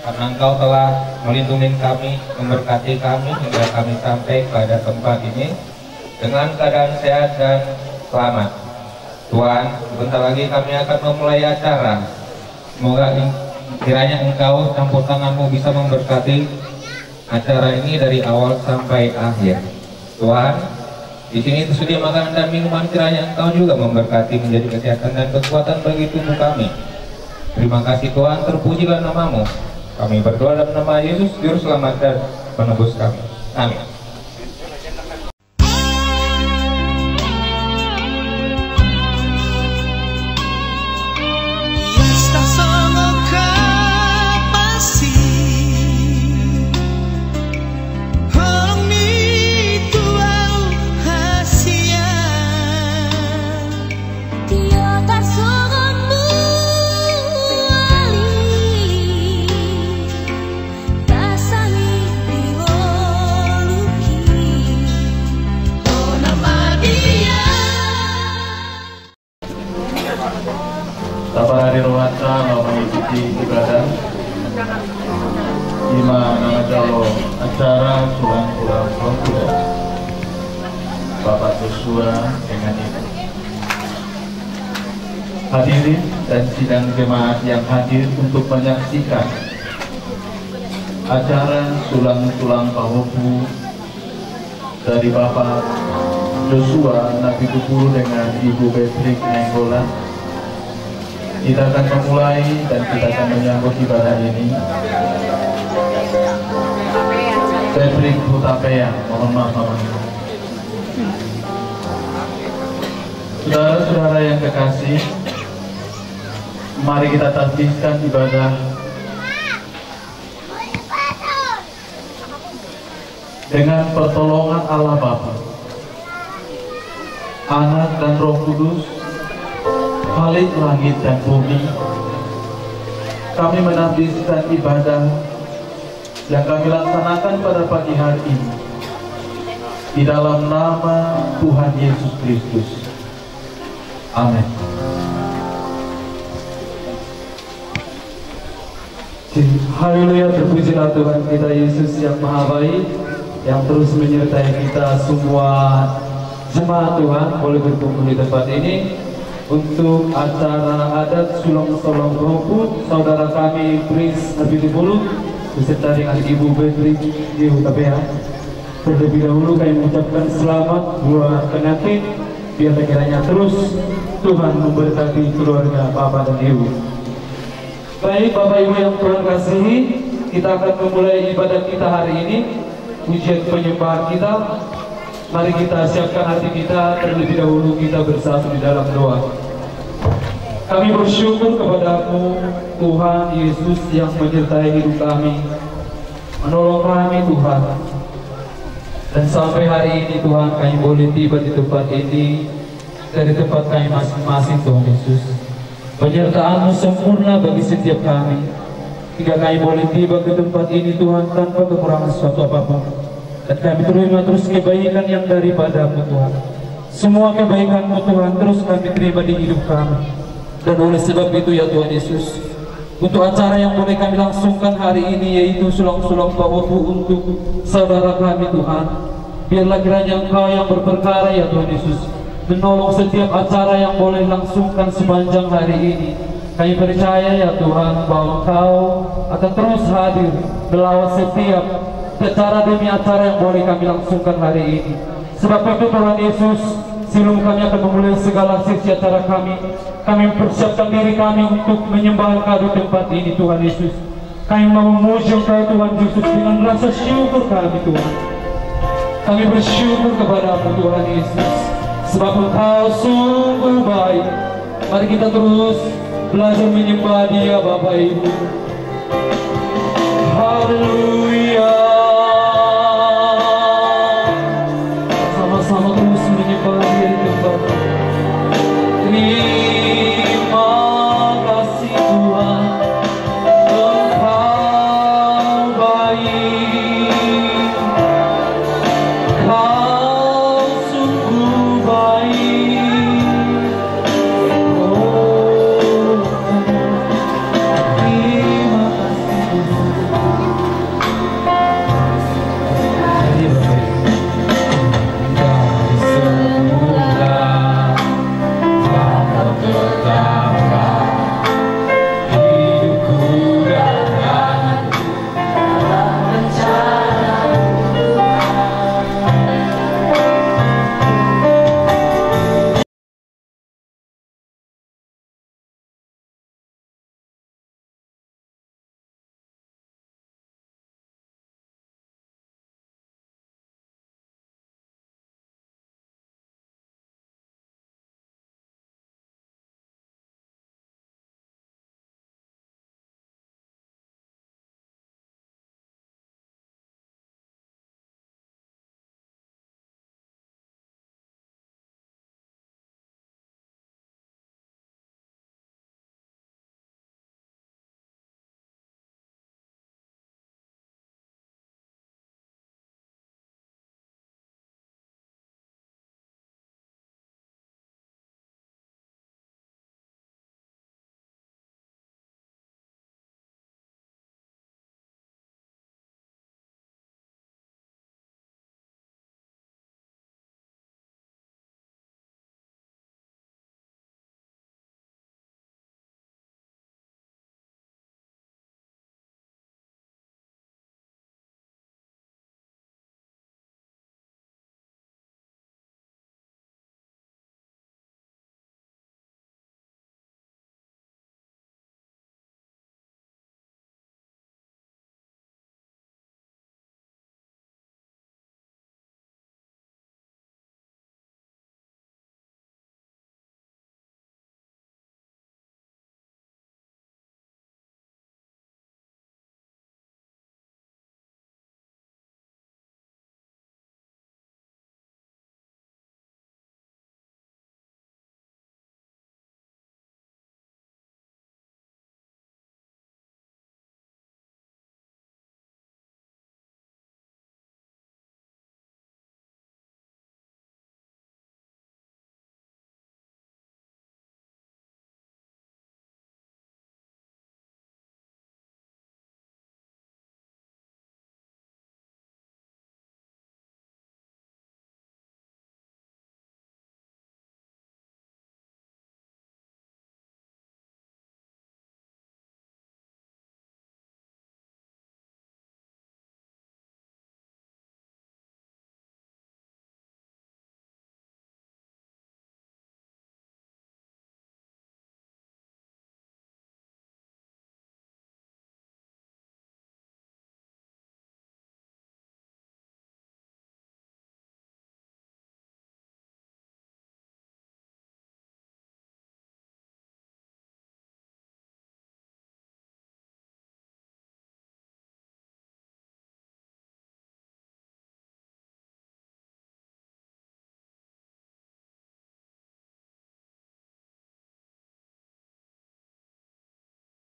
Karena Engkau telah melindungi kami, memberkati kami hingga kami sampai pada tempat ini dengan keadaan sehat dan selamat. Tuhan, sebentar lagi kami akan memulai acara. Semoga kiranya Engkau campur tangan-Mu bisa memberkati acara ini dari awal sampai akhir. Tuhan, di sini tersedia makanan dan minuman, kiranya Engkau juga memberkati menjadi kesehatan dan kekuatan bagi tubuh kami. Terima kasih Tuhan, terpujilah nama-Mu. Kami berdoa dalam nama Yesus, Juru Selamat dan Penebus kami. Amin. Para dirwata mau mengikuti ibadah Imam Namajalo acara pulang-pulang Kuda Bapak Joshua dengan ibu hadirin dan sidang jemaat yang hadir untuk menyaksikan acara tulang-tulang Pahopu dari Bapak Joshua Nabi Kupulu dengan Ibu Patrick Nainggolan. Kita akan memulai dan kita akan menyambut ibadah ini. Patrick Hutapea, mohon maaf. Saudara-saudara yang kekasih, mari kita tasbihkan ibadah dengan pertolongan Allah Bapa, Anak dan Roh Kudus, Khalik langit dan bumi. Kami menasbihkan ibadah yang kami laksanakan pada pagi hari ini di dalam nama Tuhan Yesus Kristus. Amin. Haleluya, terpujilah Tuhan kita Yesus yang Maha Baik, yang terus menyertai kita semua jemaat Tuhan boleh berkumpul di tempat ini untuk acara adat Sulong-Solong Pahopu. Saudara kami Prince Nabi Kupulu beserta dengan Ibu Patrick Hutapea. Terlebih dahulu kami mengucapkan selamat buat pengantin, biar kiranya terus Tuhan memberkati keluarga Bapak dan Ibu. Baik Bapak Ibu yang Tuhan kasihi, kita akan memulai ibadah kita hari ini, pujian penyembahan kita. Mari kita siapkan hati kita, terlebih dahulu kita bersatu di dalam doa. Kami bersyukur kepada-Mu Tuhan Yesus yang menyertai hidup kami, menolong kami Tuhan. Dan sampai hari ini Tuhan kami boleh tiba di tempat ini, dari tempat kami masing-masing Tuhan Yesus. Penyertaan-Mu sempurna bagi setiap kami, hingga kami boleh tiba ke tempat ini Tuhan tanpa kekurangan sesuatu apapun. Dan kami terima terus kebaikan yang daripada-Mu Tuhan. Semua kebaikan-Mu Tuhan terus kami terima di hidup kami. Dan oleh sebab itu ya Tuhan Yesus, untuk acara yang boleh kami langsungkan hari ini, yaitu Sulong-Sulong Pahopu untuk saudara kami Tuhan, biarlah kiranya Engkau yang berperkara ya Tuhan Yesus, menolong setiap acara yang boleh langsungkan sepanjang hari ini. Kami percaya ya Tuhan bahwa Engkau akan terus hadir melawat setiap acara demi acara yang boleh kami langsungkan hari ini. Sebab itu Tuhan Yesus, sebelum kami akan memulai segala sesi acara kami mempersiapkan diri kami untuk menyembah Engkau di tempat ini Tuhan Yesus. Kami mau memuji Engkau Tuhan Yesus dengan rasa syukur kami Tuhan. Kami bersyukur kepadamu Tuhan Yesus, sebab Engkau sungguh baik. Mari kita terus belajar menyembah Dia Bapak Ibu. Haleluya. Sama-sama terus menyembah Dia di tempat. Terima kasih Tuhan, Engkau baik, Kau sungguh baik. Oh, terima kasih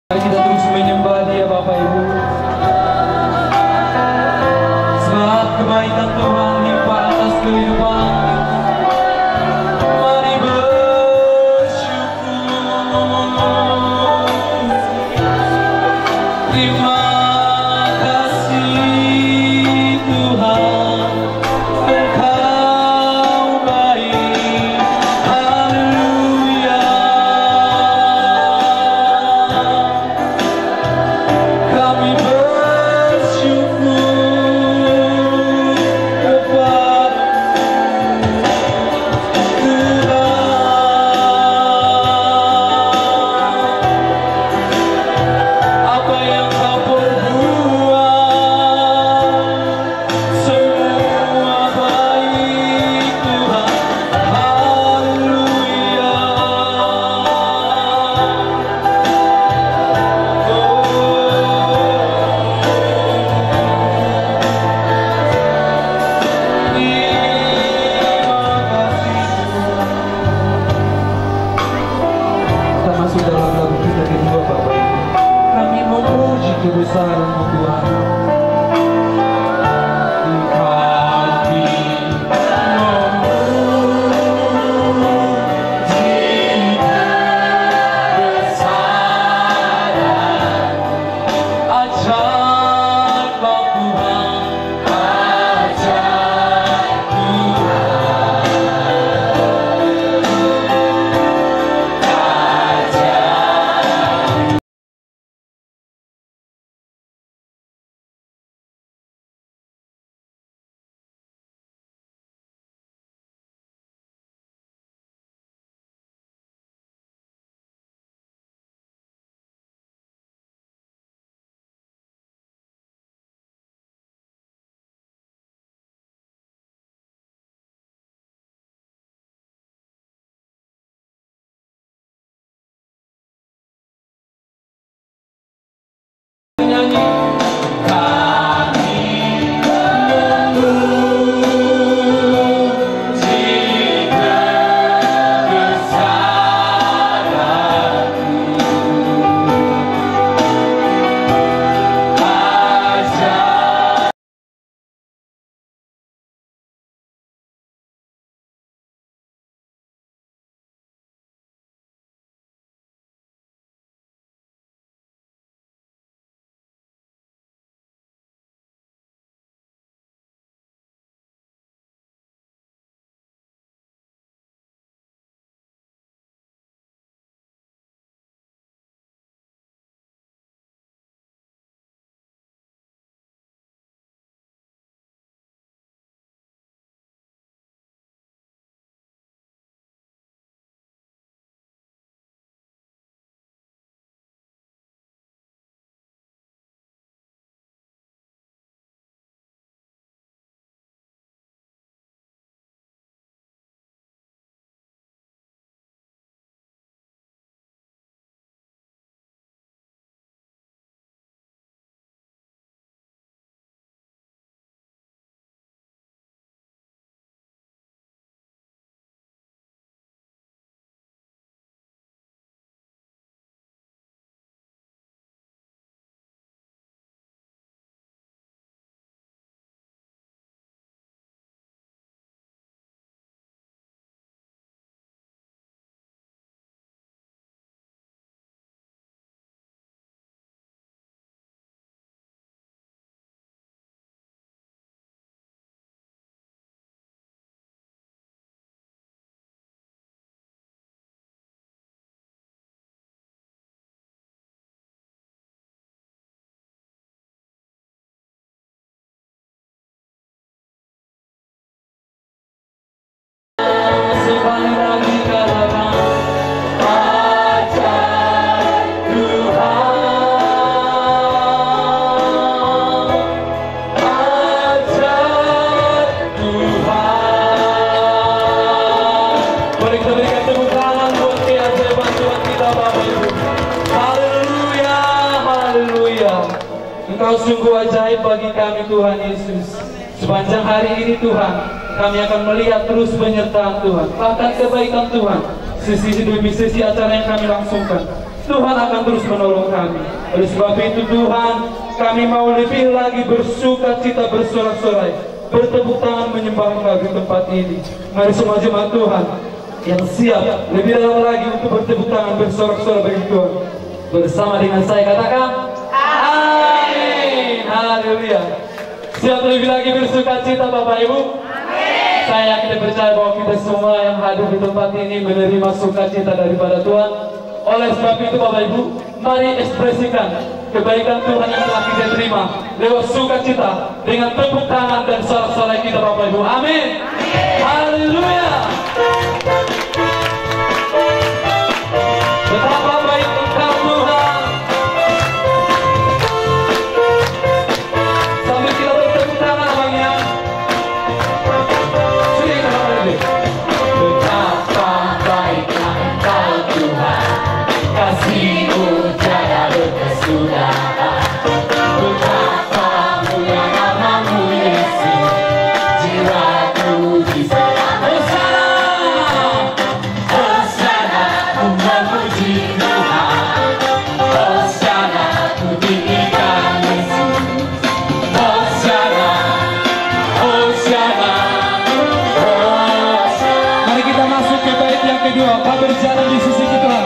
Mari kita terus menyembah Dia Bapak Ibu, sebab kebaikan Tuhan limpah atas kehidupan. Mari bersyukur. Terima kasih Tuhan, Engkau baik. Haleluya. Engkau sungguh ajaib bagi kami Tuhan Yesus. Sepanjang hari ini Tuhan, kami akan melihat terus penyertaan Tuhan, bahkan kebaikan Tuhan. Sisi demi sisi acara yang kami langsungkan, Tuhan akan terus menolong kami. Oleh sebab itu Tuhan, kami mau lebih lagi bersuka cita, bersorak-sorai, bertepuk tangan menyembah Engkau di tempat ini. Mari semua jemaat Tuhan yang siap lebih dalam lagi untuk bertepuk tangan, bersorak-sorai bagi Tuhan. Bersama dengan saya katakan amin. Haleluya. Siap lebih lagi bersuka cita Bapak Ibu? Amin. Saya yakin percaya bahwa kita semua yang hadir di tempat ini menerima sukacita daripada Tuhan. Oleh sebab itu Bapak Ibu, mari ekspresikan kebaikan Tuhan yang telah kita terima lewat sukacita dengan tepuk tangan dan sorak-sorai kita Bapak Ibu. Amin. Haleluya. Betapa baik Engkau Tuhan. Sambil kita bertepuk tangan abangnya. Sini kita berdiri. Betapa baik Engkau Tuhan, kasih-Mu tiada berkesudahan. Betapa mulia nama-Mu Yesus, jiwaku di sana. Hosana, ku memuji Tuhan. Hosana, ku tinggikan Yesus. Hosana, Hosana, Hosana. Mari kita masuk ke bait yang kedua. Kau berjalan di sisi kita.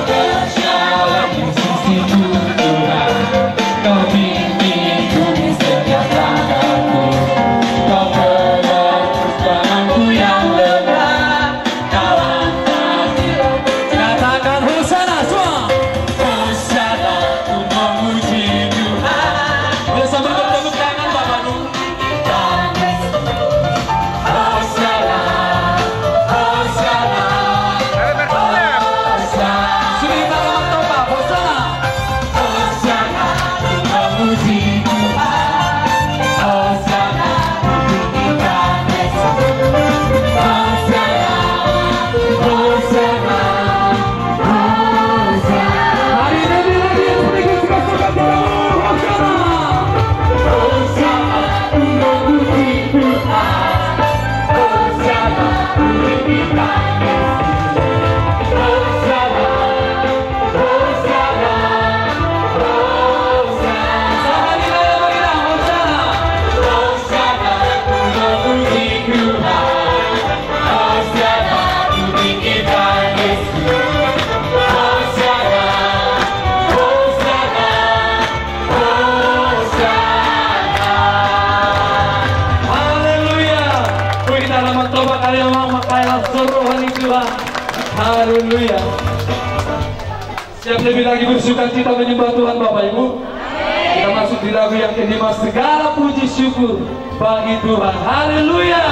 Berjalan di sisiku Tuhan, Kau bimbingku di setiap langkahku. Kau menebus tanganku yang lemah. Kau angkat, katakan Hosana semua. Hosana, ku memuji Tuhan. Boleh sambil bertepuk tangan Bapak-Ibu. Hosana, Hosana, Hosana. Sudah kita lama toba, Hosana. Hosana, ku memuji Tuhan. Hosana, ku tinggikan Yesus. Hosana, Hosana, Hosana. Hari ini sedikit suka-suka dulu. Hosana. Hosana, ku memuji Tuhan. Hosana, ku tinggikan Yesus. Hosana, Hosana, Hosana. Sahari raya berilah Hosana. Hosana, ku memuji Tuhan. Hosana, ku tinggikan Yesus. Hosana, Hosana, Hosana. Haleluya. Puji dalam toba kalian mau makailah seluruh hari Tuhan. Haleluya. Siap lebih lagi bersuka cita menyembah Tuhan Bapak Ibu. Kita masuk di lagu yang kelima, segala puji syukur bagi Tuhan. Haleluya.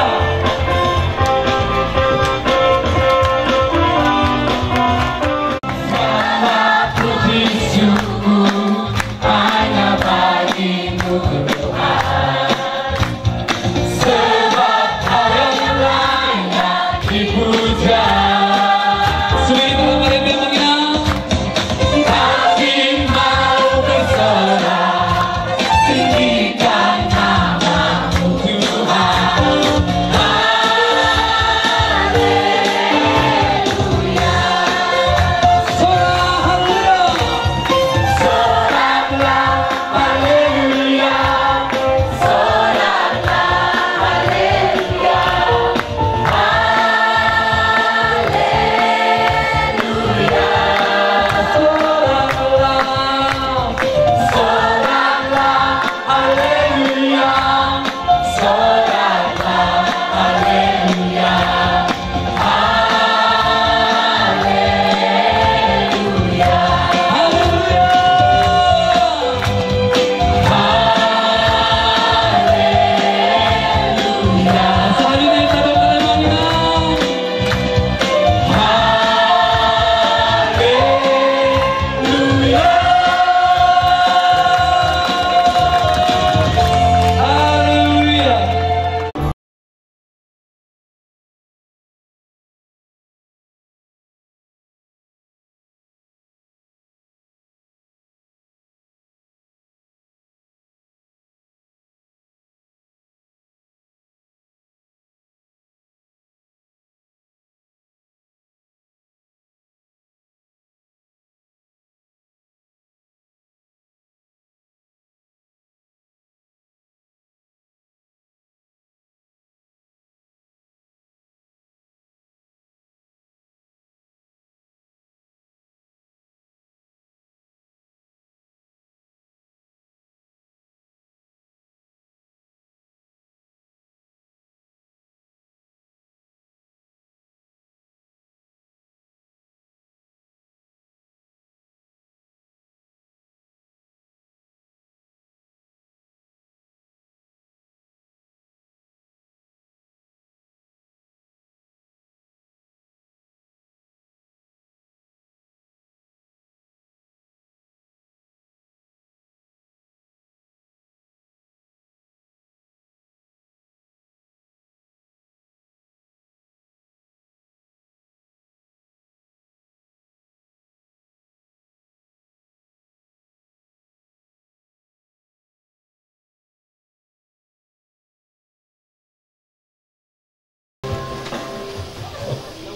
Segala puji syukur hanya bagi-Mu Tuhan. Sebab Kau yang layak dipuja. Sulit mengerti mengingat. Kami mau bersorak, tinggikan nama-Mu Tuhan.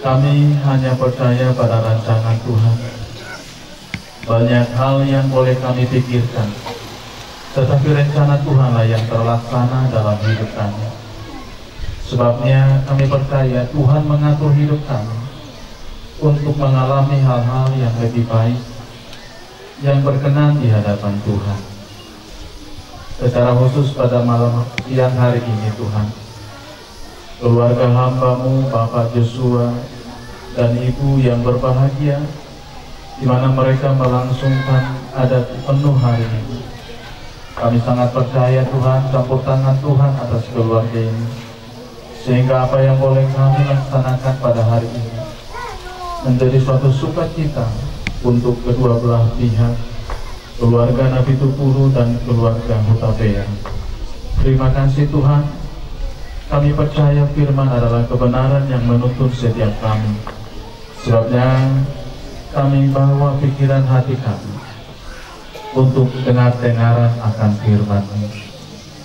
Kami hanya percaya pada rancangan Tuhan. Banyak hal yang boleh kami pikirkan, tetapi rencana Tuhanlah yang terlaksana dalam hidup kami. Sebabnya kami percaya Tuhan mengatur hidup kami untuk mengalami hal-hal yang lebih baik, yang berkenan di hadapan Tuhan. Secara khusus pada malam siang hari ini Tuhan, keluarga hamba-Mu Bapak Joshua dan Ibu yang berbahagia, di mana mereka melangsungkan adat penuh hari ini. Kami sangat percaya Tuhan, campur tangan Tuhan atas keluarga ini, sehingga apa yang boleh kami laksanakan pada hari ini menjadi suatu sukacita untuk kedua belah pihak, keluarga Nabi Tupulu dan keluarga Hutapea. Terima kasih Tuhan, kami percaya firman adalah kebenaran yang menuntun setiap kami. Sebabnya kami bawa pikiran hati kami untuk dengar-dengaran akan firman-Mu.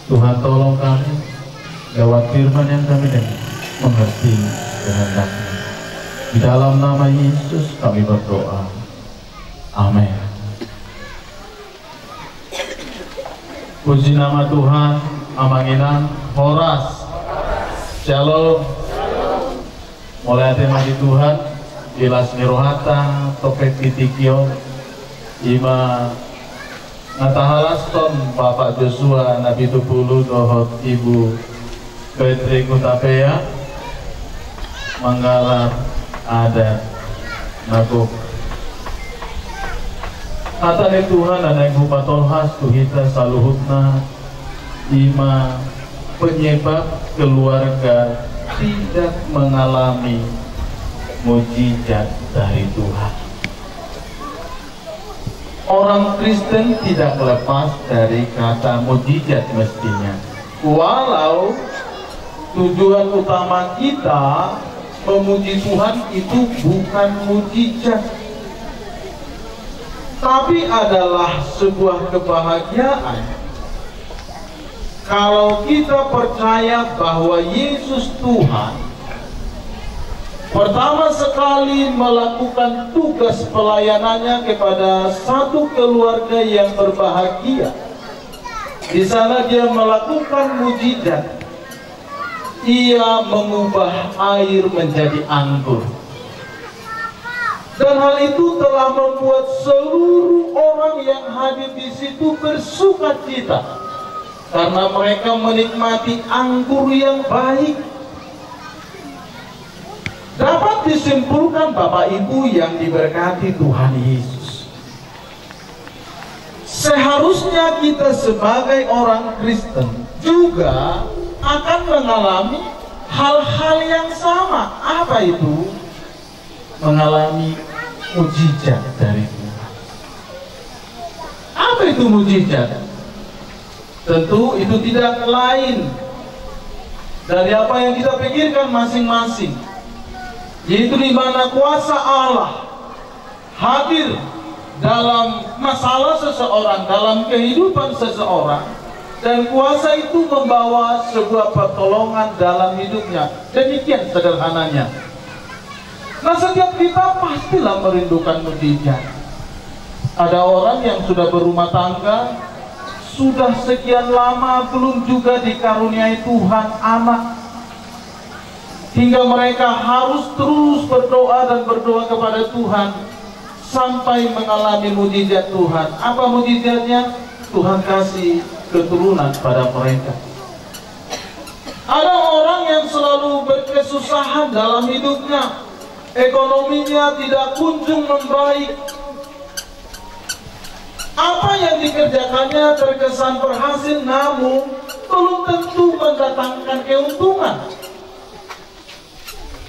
Tuhan tolong kami lewat firman yang kami dengar mengerti kehendak-Mu. Di dalam nama Yesus kami berdoa. Amin. Puji nama Tuhan. Amanginan Horas. Shalom. Mulai tema di Tuhan Jelas Nirohata Topet Titikio Ima Ngatahalaston Bapak Joshua Nabi Tupulu Dohot Ibu Petri Kutapea Manggalar ada Nagok Atane Tuhan anak Bupatolhas Tuhita Saluhutna Ima penyebab keluarga tidak mengalami mujizat dari Tuhan. Orang Kristen tidak lepas dari kata mujizat mestinya. Walau tujuan utama kita memuji Tuhan itu bukan mujizat, tapi adalah sebuah kebahagiaan kalau kita percaya bahwa Yesus Tuhan pertama sekali melakukan tugas pelayanannya kepada satu keluarga yang berbahagia. Di sana dia melakukan mujizat. Ia mengubah air menjadi anggur. Dan hal itu telah membuat seluruh orang yang hadir di situ bersukacita karena mereka menikmati anggur yang baik. Dapat disimpulkan Bapak Ibu yang diberkati Tuhan Yesus, seharusnya kita sebagai orang Kristen juga akan mengalami hal-hal yang sama. Apa itu? Mengalami mujizat dari Tuhan. Apa itu mujizat? Tentu itu tidak lain dari apa yang kita pikirkan masing-masing, yaitu di mana kuasa Allah hadir dalam masalah seseorang, dalam kehidupan seseorang, dan kuasa itu membawa sebuah pertolongan dalam hidupnya. Demikian sederhananya. Nah, setiap kita pastilah merindukan mujizat. Ada orang yang sudah berumah tangga, sudah sekian lama belum juga dikaruniai Tuhan anak, hingga mereka harus terus berdoa dan berdoa kepada Tuhan sampai mengalami mujizat Tuhan. Apa mujizatnya? Tuhan kasih keturunan pada mereka. Ada orang yang selalu berkesusahan dalam hidupnya, ekonominya tidak kunjung membaik. Apa yang dikerjakannya terkesan berhasil, namun belum tentu mendatangkan keuntungan.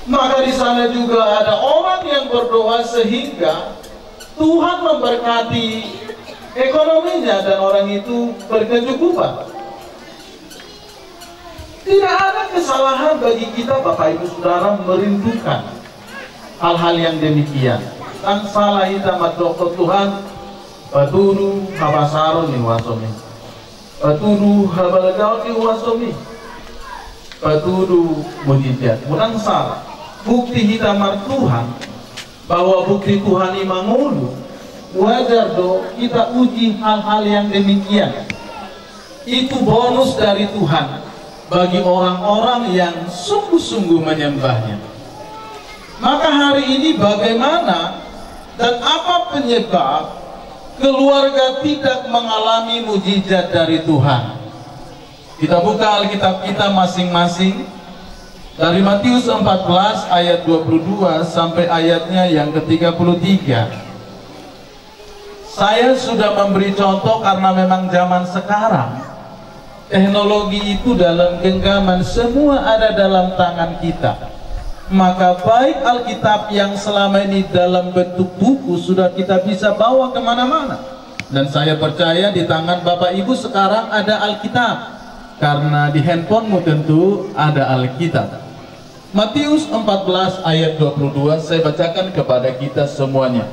Maka di sana juga ada orang yang berdoa sehingga Tuhan memberkati ekonominya dan orang itu berkecukupan. Tidak ada kesalahan bagi kita Bapak Ibu Saudara merindukan hal-hal yang demikian. Dan salah kita madoko Tuhan Paturu habasaro ni wasomi, paturu habalagao ni wasomi, paturu mujizat. Mudang salah. bukti hitamar Tuhan, bahwa bukti Tuhan ini mangulu, wajar do kita uji hal-hal yang demikian. Itu bonus dari Tuhan bagi orang-orang yang sungguh-sungguh menyembahnya. Maka hari ini bagaimana dan apa penyebab keluarga tidak mengalami mujizat dari Tuhan? Kita buka Alkitab kita masing-masing dari Matius 14 ayat 22 sampai ayatnya yang ke-33. Saya sudah memberi contoh karena memang zaman sekarang teknologi itu dalam genggaman, semua ada dalam tangan kita. Maka baik Alkitab yang selama ini dalam bentuk buku sudah kita bisa bawa kemana-mana. Dan saya percaya di tangan Bapak Ibu sekarang ada Alkitab, karena di handphonemu tentu ada Alkitab. Matius 14 ayat 22 saya bacakan kepada kita semuanya.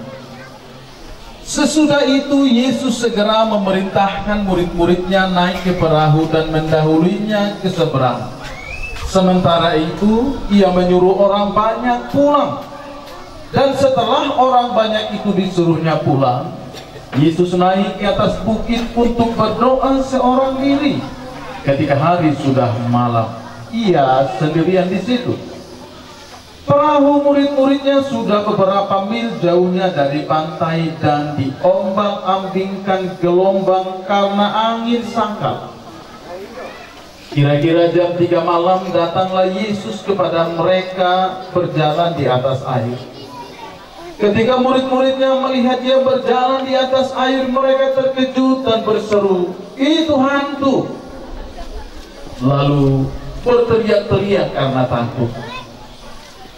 Sesudah itu Yesus segera memerintahkan murid-muridnya naik ke perahu dan mendahulinya ke seberang. Sementara itu ia menyuruh orang banyak pulang. Dan setelah orang banyak itu disuruhnya pulang, Yesus naik ke atas bukit untuk berdoa seorang diri. Ketika hari sudah malam, ia sendirian di situ. Perahu murid-muridnya sudah beberapa mil jauhnya dari pantai dan diombang-ambingkan gelombang karena angin sangkal. Kira-kira jam 3 malam datanglah Yesus kepada mereka berjalan di atas air. Ketika murid-muridnya melihat dia berjalan di atas air, mereka terkejut dan berseru, "Itu hantu!" Lalu berteriak-teriak karena takut.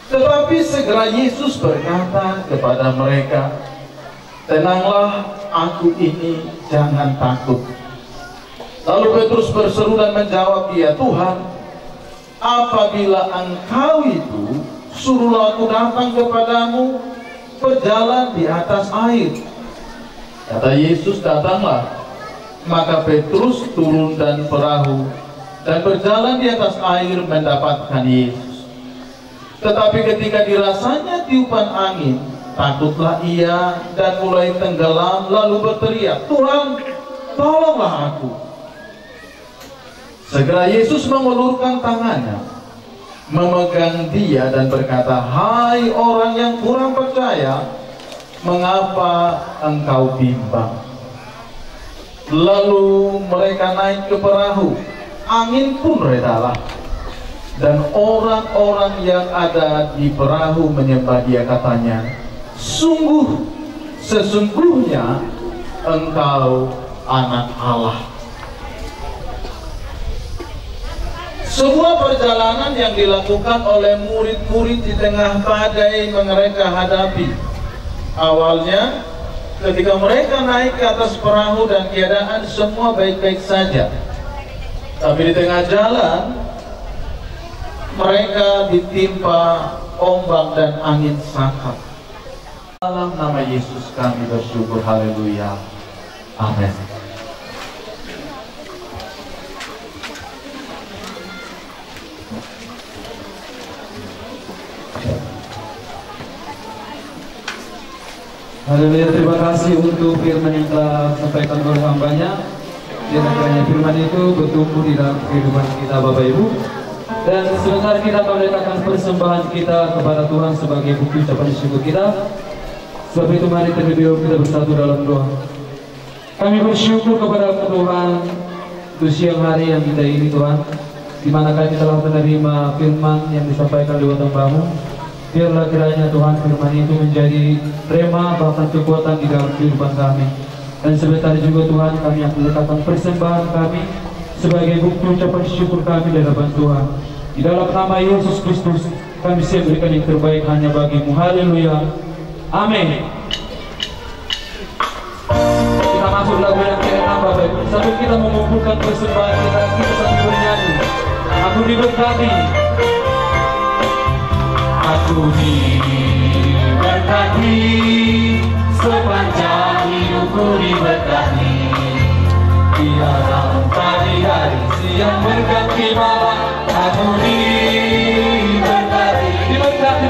Tetapi segera Yesus berkata kepada mereka, "Tenanglah, aku ini, jangan takut." Lalu Petrus berseru dan menjawab, "Ya Tuhan, apabila Engkau itu, suruhlah aku datang kepadamu berjalan di atas air." Kata Yesus, "Datanglah." Maka Petrus turun dan perahu dan berjalan di atas air mendapatkan Yesus. Tetapi ketika dirasanya tiupan angin, takutlah ia dan mulai tenggelam, lalu berteriak, "Tuhan, tolonglah aku." Segera Yesus mengulurkan tangannya, memegang dia dan berkata, "Hai orang yang kurang percaya, mengapa engkau bimbang?" Lalu mereka naik ke perahu, angin pun redalah. Dan orang-orang yang ada di perahu menyembah dia, katanya, "Sesungguhnya engkau anak Allah." Sebuah perjalanan yang dilakukan oleh murid-murid di tengah badai yang mereka hadapi. Awalnya ketika mereka naik ke atas perahu dan keadaan semua baik-baik saja. Tapi di tengah jalan mereka ditimpa ombak dan angin sangkal. Dalam nama Yesus kami bersyukur, haleluya, amin. Haleluya, terima kasih untuk firman yang telah sampaikan oleh hambanya. Kiranya firman itu bertumbuh di dalam kehidupan kita, Bapak Ibu. Dan sebentar kita akan meletakkan persembahan kita kepada Tuhan sebagai bukti ucapan syukur kita. Sebab itu mari terlebih dahulu kita bersatu dalam doa. Kami bersyukur kepada Tuhan untuk siang hari yang indah ini, Tuhan, di mana kami telah menerima firman yang disampaikan lewat hamba-Mu. Biarlah kiranya Tuhan firman itu menjadi rema bahkan kekuatan di dalam kehidupan kami. Dan sebentar juga Tuhan kami akan meletakkan persembahan kami sebagai bukti ucapan syukur kami di hadapan Tuhan. Di dalam nama Yesus Kristus kami siap berikan yang terbaik hanya bagi-Mu. Haleluya, amin. Kita masuk lagu yang ke-6, Bapak Ibu. Sambil kita mengumpulkan persembahan kita sambil bernyanyi. Aku diberkati, aku diberkati, sepanjang hidupku diberkati. Tiada hari-hari siang berganti malam, aku diberkati, diberkati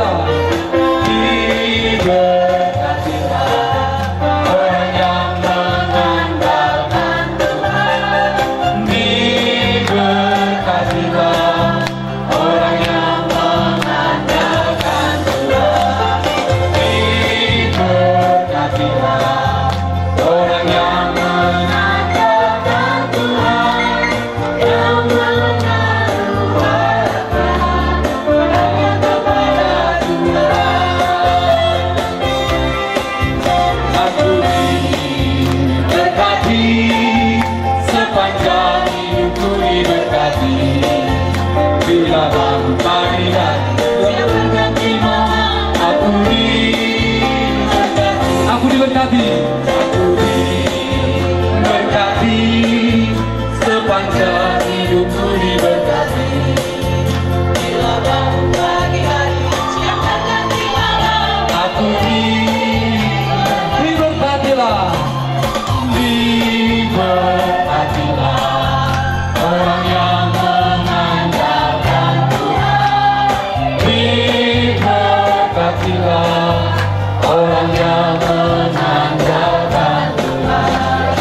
orang yang mengandalkan Tuhan.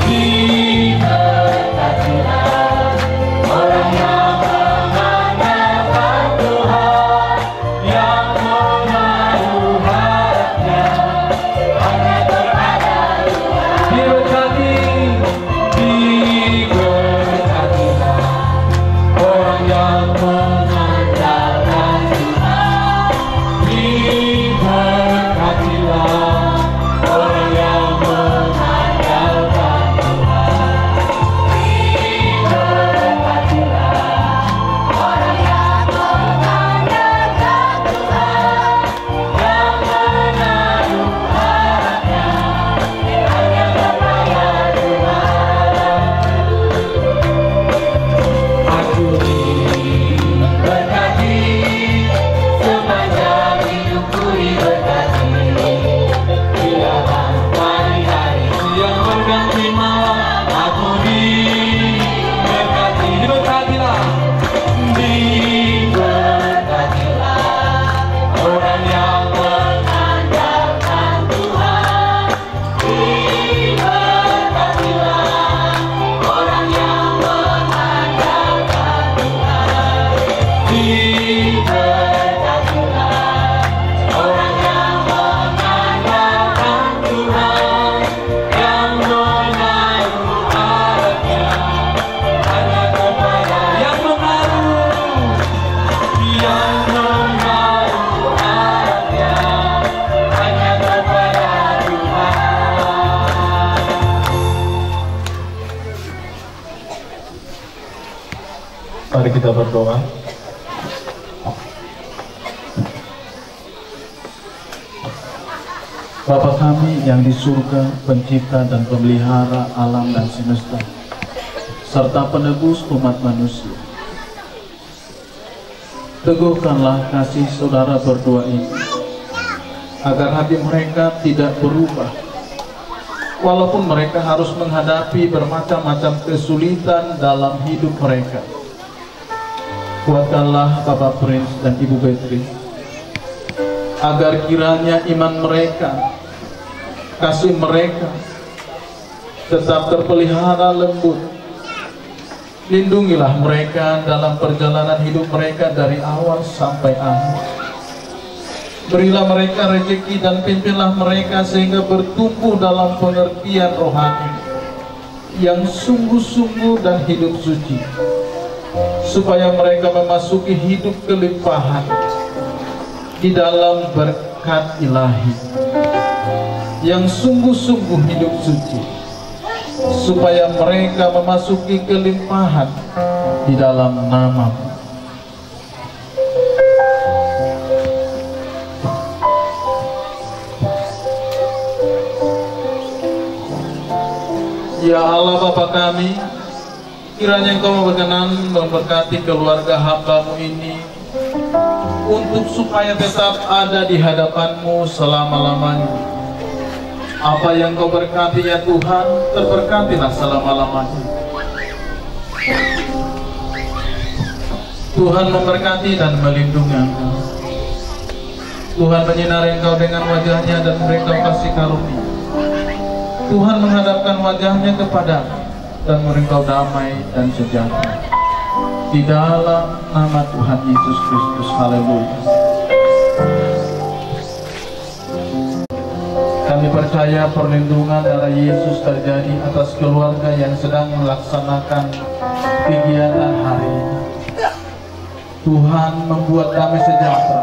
Diberkatilah orang yang mengandalkan Tuhan, yang menaruh harapnya hanya kepada Tuhan. Diberkatilah orang yang mengandalkan Tuhan. Diberkatilah orang yang mengandalkan Tuhan. Diberkatilah orang yang mengandalkan Tuhan, yang menaruh harapnya hanya kepada Tuhan. Aku diberkati sepanjang hidupku, diberkati di dalam hari-hari yang berganti malam. Aku diberkati, diberkatilah, diberkatilah orang yang mengandalkan Tuhan. Diberkatilah orang yang mengandalkan Tuhan. Diberkatilah orang yang mengandalkan Tuhan, yang menaruh harapnya hanya kepada yang menaruh harapnya hanya kepada Tuhan. Mari kita berdoa. Bapa kami yang di surga, pencipta dan pemelihara alam dan semesta, serta penebus umat manusia, teguhkanlah kasih saudara berdua ini, agar hati mereka tidak berubah, walaupun mereka harus menghadapi bermacam-macam kesulitan dalam hidup mereka. Kuatkanlah Bapak Prince dan Ibu Beatrice, agar kiranya iman mereka, kasih mereka tetap terpelihara lembut. Lindungilah mereka dalam perjalanan hidup mereka dari awal sampai akhir. Berilah mereka rezeki dan pimpinlah mereka sehingga bertumbuh dalam pengertian rohani yang sungguh-sungguh dan hidup suci, supaya mereka memasuki hidup kelimpahan di dalam berkat ilahi yang sungguh-sungguh hidup suci, supaya mereka memasuki kelimpahan di dalam nama-Mu. Ya Allah Bapa kami, kiranya Engkau berkenan memberkati keluarga hamba-Mu ini, untuk supaya tetap ada di hadapan-Mu selama-lamanya. Apa yang Kau berkati ya Tuhan, terberkatilah selama-lamanya. Tuhan memberkati dan melindungi Engkau. Tuhan menyinari Engkau dengan wajah-Nya dan memberi Engkau kasih karunia. Tuhan menghadapkan wajah-Nya kepadamu dan memberi Engkau damai dan sejahtera. Di dalam nama Tuhan Yesus Kristus. Haleluya. Kami percaya perlindungan darah Yesus terjadi atas keluarga yang sedang melaksanakan kegiatan hari ini. Tuhan membuat damai sejahtera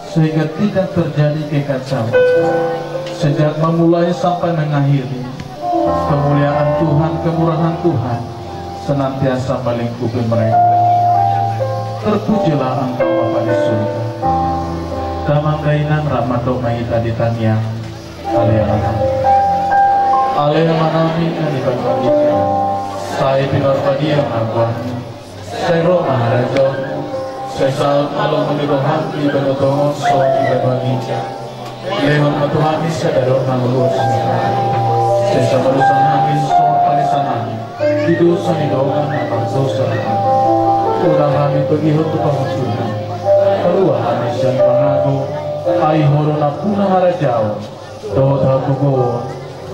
sehingga tidak terjadi kekacauan. Sejak memulai sampai mengakhiri, kemuliaan Tuhan, kemurahan Tuhan senantiasa melingkupi mereka. Terpujilah Engkau Bapa di surga. Damang kainan rahmat maita ditanya. Aleluya. Aleluya manami kani bangkalikan. Saya pinor padia ngagwan. Saya Roma harajo. Saya saud malu mengirohan di benotongon soal di berbagija. Lehon matuhani sadaro nangulur sinara. Saya samarusan amin soal palisan amin. Didosa nidogan atau dosa. Urang kami pergi untuk pengusuhan. Keluar kami siang pangago. Ai horona puna harajao dot hapugo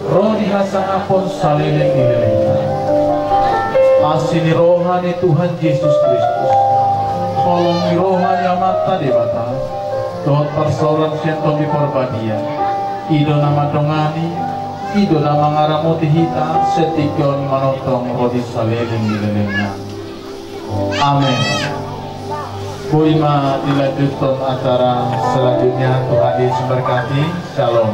roh dihasang apon salileng ililena. Asini rohani Tuhan Yesus Kristus tolongi rohani amata debata dot persoalan sentomi porbadia ido nama dongani ido nama ngaramuti hita setikon manotong rodi salileng ililena. Amin. Boima dilanjutkan acara selanjutnya. Tuhan Yesus berkati. Shalom.